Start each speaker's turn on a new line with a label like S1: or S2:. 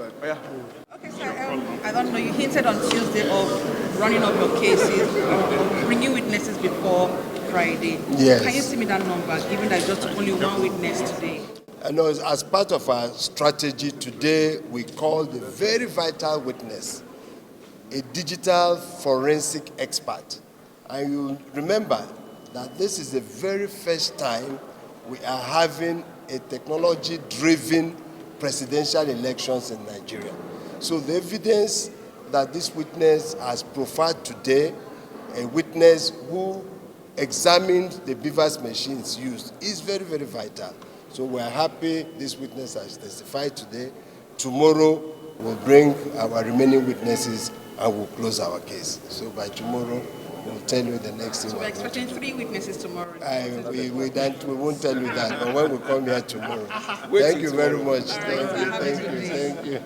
S1: Okay, sir. I don't know. You hinted on Tuesday of running up your cases, of bringing witnesses before Friday.
S2: Yes.
S1: Can you see me that number, given that just only one witness today?
S2: I know as part of our strategy today, we called a very vital witness, a digital forensic expert. And you remember that this is the very first time we are having a technology-driven presidential elections in Nigeria. So the evidence that this witness has profiled today, a witness who examined the beavers machines used, is very, very vital. So we are happy this witness has testified today. Tomorrow we'll bring our remaining witnesses and we'll close our case. So by tomorrow we'll tell you the next thing.
S1: So we're expecting 3 witnesses tomorrow.
S2: We won't tell you that, but when we come here tomorrow. Thank you very much. Thank you.